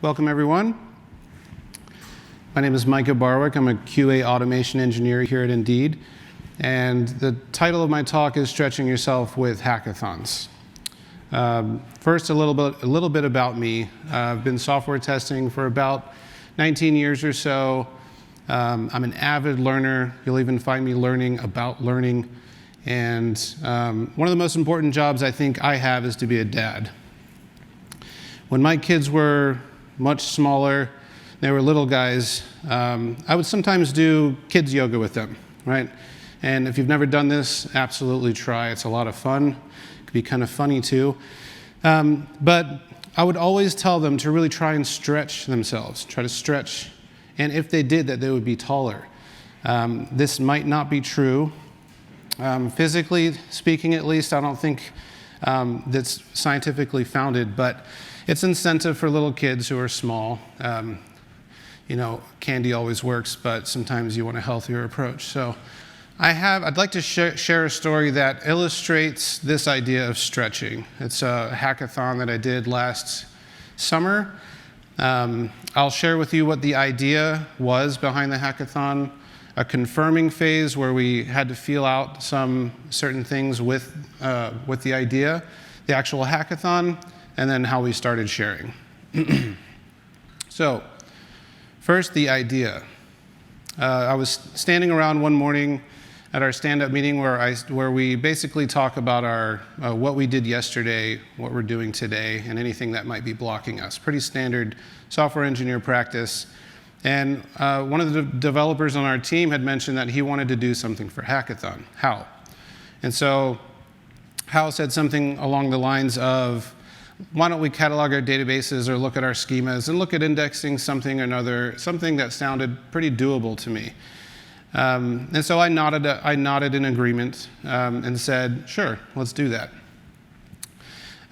Welcome, everyone. My name is Micah. I'm a QA automation engineer here at Indeed, and the title of my talk is Stretching Yourself with Hackathons. First, a little bit about me. I've been software testing for about 19 years or so. I'm an avid learner. You'll even find me learning about learning. And one of the most important jobs I think I have is to be a dad. When my kids were much smaller, they were little guys, I would sometimes do kids yoga with them, right? And if you've never done this, absolutely try. It's a lot of fun. It can be kind of funny too. But I would always tell them to really try and stretch themselves, try to stretch. And if they did that, they would be taller. This might not be true. Physically speaking, at least, I don't think that's scientifically founded, but it's incentive for little kids who are small. Candy always works, but sometimes you want a healthier approach. So I'd like to share a story that illustrates this idea of stretching. It's a hackathon that I did last summer. I'll share with you what the idea was behind the hackathon, a confirming phase where we had to feel out some certain things with the idea, the actual hackathon, and then how we started sharing. So, first, the idea. I was standing around one morning at our stand-up meeting where we basically talk about our what we did yesterday, what we're doing today, and anything that might be blocking us. Pretty standard software engineer practice. And one of the developers on our team had mentioned that he wanted to do something for Hackathon. How? And so Hal said something along the lines of, why don't we catalog our databases or look at our schemas and look at indexing something or another, something that sounded pretty doable to me. And so I nodded in agreement and said, sure, let's do that.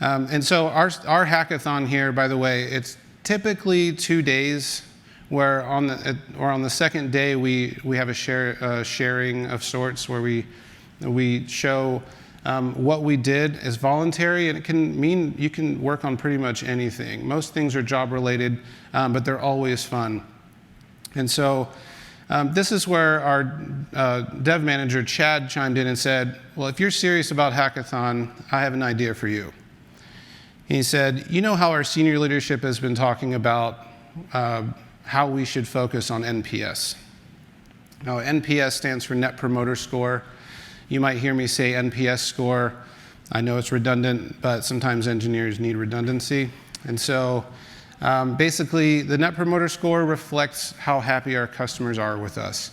And so our hackathon here, by the way, it's typically 2 days, where on the second day we have a sharing of sorts where we show what we did is voluntary, and it can mean you can work on pretty much anything. Most things are job related, but they're always fun. And so this is where our dev manager, Chad, chimed in and said, well, if you're serious about Hackathon, I have an idea for you. He said, you know how our senior leadership has been talking about how we should focus on NPS. Now, NPS stands for Net Promoter Score. You might hear me say NPS score. I know it's redundant, but sometimes engineers need redundancy. And so basically, the Net Promoter Score reflects how happy our customers are with us.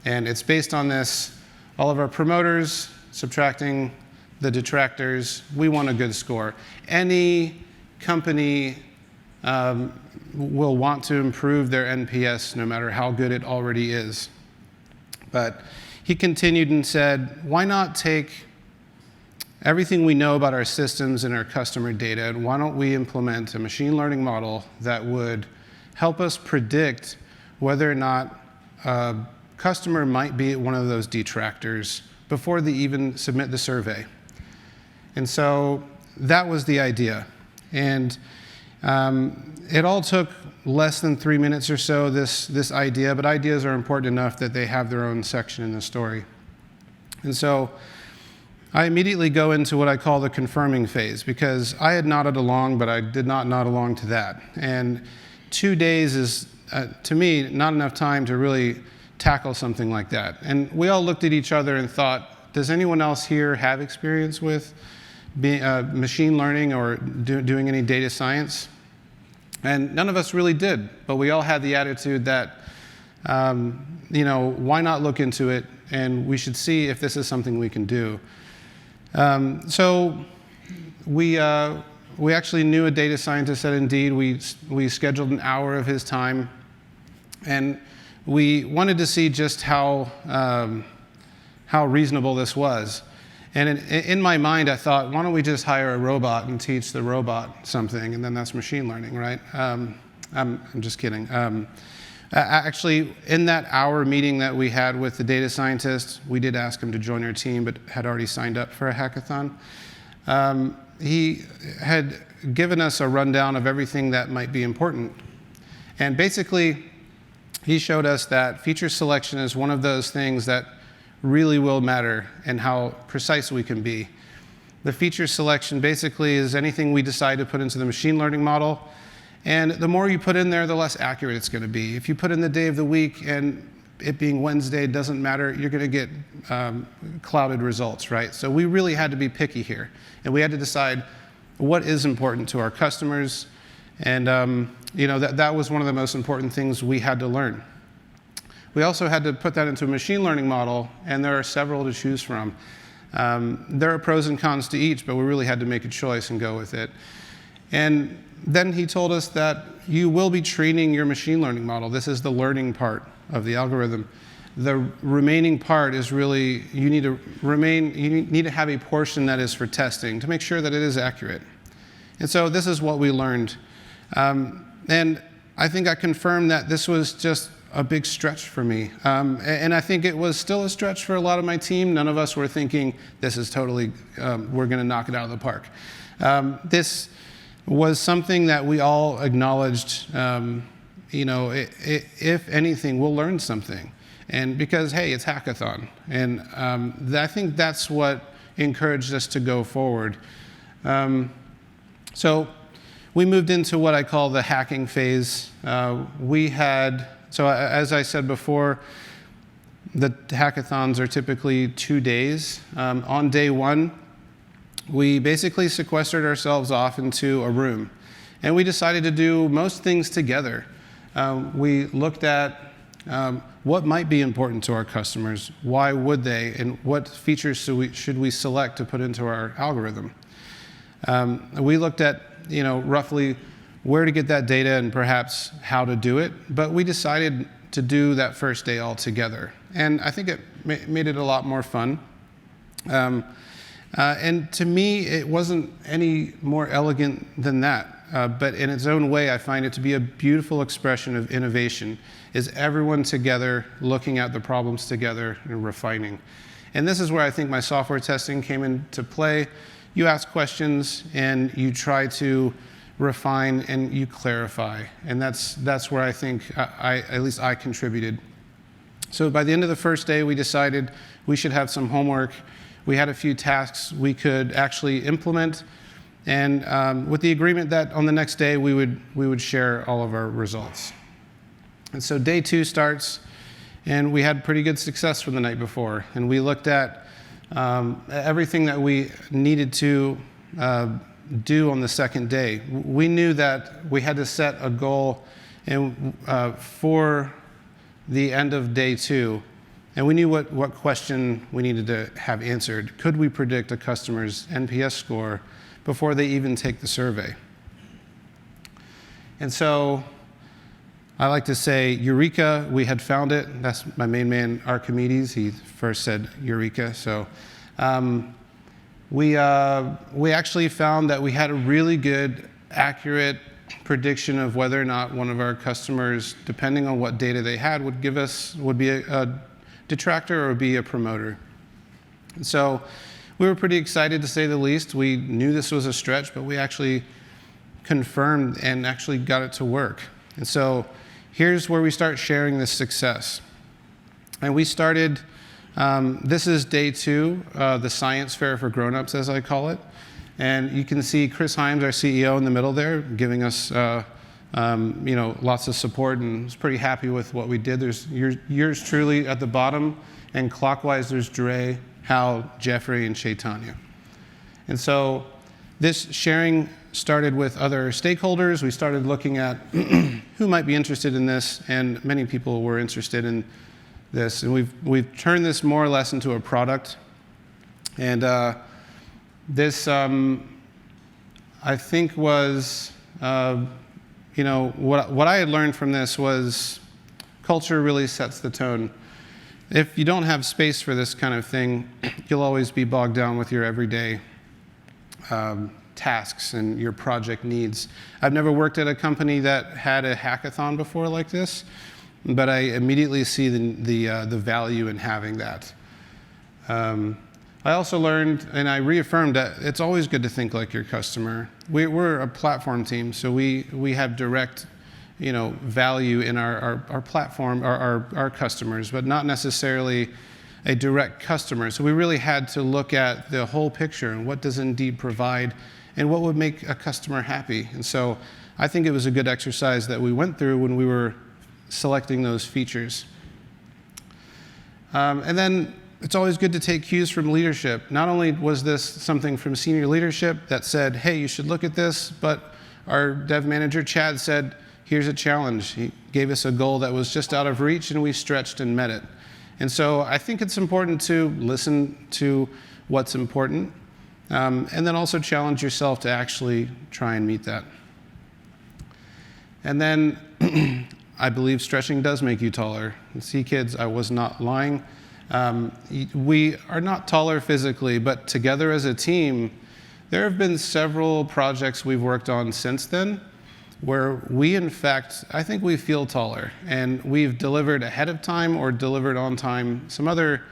And it's based on this, all of our promoters subtracting the detractors, we want a good score. Any company will want to improve their NPS no matter how good it already is. But he continued and said, why not take everything we know about our systems and our customer data, and why don't we implement a machine learning model that would help us predict whether or not a customer might be one of those detractors before they even submit the survey. And so that was the idea. And it all took less than 3 minutes or so, this idea, but ideas are important enough that they have their own section in the story. And so I immediately go into what I call the confirming phase, because I had nodded along, but I did not nod along to that. And 2 days is, to me, not enough time to really tackle something like that. And we all looked at each other and thought, does anyone else here have experience with machine learning or doing any data science? And none of us really did, but we all had the attitude that, why not look into it, and we should see if this is something we can do. So we actually knew a data scientist at Indeed. We scheduled an hour of his time, and we wanted to see just how reasonable this was. And in my mind, I thought, why don't we just hire a robot and teach the robot something, and then that's machine learning, right? I'm just kidding. Actually, in that hour meeting that we had with the data scientist, we did ask him to join our team, but had already signed up for a hackathon. He had given us a rundown of everything that might be important And basically, he showed us that feature selection is one of those things that really will matter and how precise we can be. The feature selection basically is anything we decide to put into the machine learning model. And the more you put in there, the less accurate it's going to be. If you put in the day of the week and it being Wednesday doesn't matter, you're going to get clouded results, right? So we really had to be picky here. And we had to decide what is important to our customers. And that was one of the most important things we had to learn. We also had to put that into a machine learning model, and there are several to choose from. There are pros and cons to each, but we really had to make a choice and go with it. And then he told us that you will be training your machine learning model. This is the learning part of the algorithm. The remaining part is really, you need to have a portion that is for testing to make sure that it is accurate. And so this is what we learned. And I think I confirmed that this was just a big stretch for me. And I think it was still a stretch for a lot of my team. None of us were thinking, this is totally, we're going to knock it out of the park. This was something that we all acknowledged, if anything, we'll learn something. And because, hey, it's Hackathon. And I think that's what encouraged us to go forward. So we moved into what I call the hacking phase. So as I said before, the hackathons are typically 2 days. On day one, we basically sequestered ourselves off into a room. And we decided to do most things together. We looked at what might be important to our customers, why would they, and what features should we select to put into our algorithm. We looked at roughly where to get that data and perhaps how to do it, but we decided to do that first day all together. And I think it made it a lot more fun. And to me, it wasn't any more elegant than that. But in its own way, I find it to be a beautiful expression of innovation, is everyone together looking at the problems together and refining. And this is where I think my software testing came into play. You ask questions and you try to refine and you clarify. And that's where I think at least I contributed. So by the end of the first day, we decided we should have some homework. We had a few tasks we could actually implement, and with the agreement that on the next day we would share all of our results. And so day 2 starts, and we had pretty good success from the night before. And we looked at everything that we needed to do on the second day. We knew that we had to set a goal for the end of day 2. And we knew what question we needed to have answered. Could we predict a customer's NPS score before they even take the survey? And so I like to say, Eureka, we had found it. That's my main man, Archimedes. He first said Eureka. So we actually found that we had a really good, accurate prediction of whether or not one of our customers, depending on what data they had, would be a detractor or be a promoter. And so we were pretty excited, to say the least. We knew this was a stretch, but we actually confirmed and actually got it to work. And so here's where we start sharing this success. And we started, this is day 2, the science fair for grown-ups, as I call it. And you can see Chris Himes, our CEO, in the middle there, giving us lots of support, and was pretty happy with what we did. There's yours truly at the bottom, and clockwise there's Dre, Hal, Jeffrey, and Chaitanya. And so this sharing started with other stakeholders. We started looking at who might be interested in this, and many people were interested in this. And we've turned this more or less into a product. And this, I think, was what I had learned from this was culture really sets the tone. If you don't have space for this kind of thing, you'll always be bogged down with your everyday tasks and your project needs. I've never worked at a company that had a hackathon before like this, but I immediately see the value in having that. I also learned, and I reaffirmed, that it's always good to think like your customer. We're a platform team, so we have direct value in our platform, our customers, but not necessarily a direct customer. So we really had to look at the whole picture and what does Indeed provide and what would make a customer happy. And so I think it was a good exercise that we went through when we were selecting those features. And then it's always good to take cues from leadership. Not only was this something from senior leadership that said, hey, you should look at this, but our dev manager, Chad, said, here's a challenge. He gave us a goal that was just out of reach, and we stretched and met it. And so I think it's important to listen to what's important, and then also challenge yourself to actually try and meet that. And then I believe stretching does make you taller. And see, kids, I was not lying. We are not taller physically, but together as a team, there have been several projects we've worked on since then where we, in fact, I think we feel taller. And we've delivered ahead of time or delivered on time some other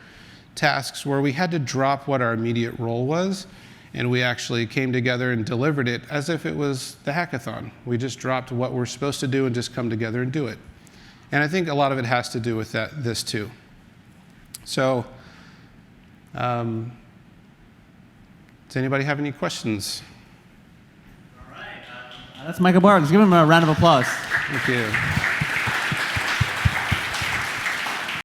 tasks where we had to drop what our immediate role was, and we actually came together and delivered it as if it was the hackathon. We just dropped what we're supposed to do and just come together and do it. And I think a lot of it has to do with this too. So, does anybody have any questions? All right. That's Micah Barr. Let's give him a round of applause. Thank you.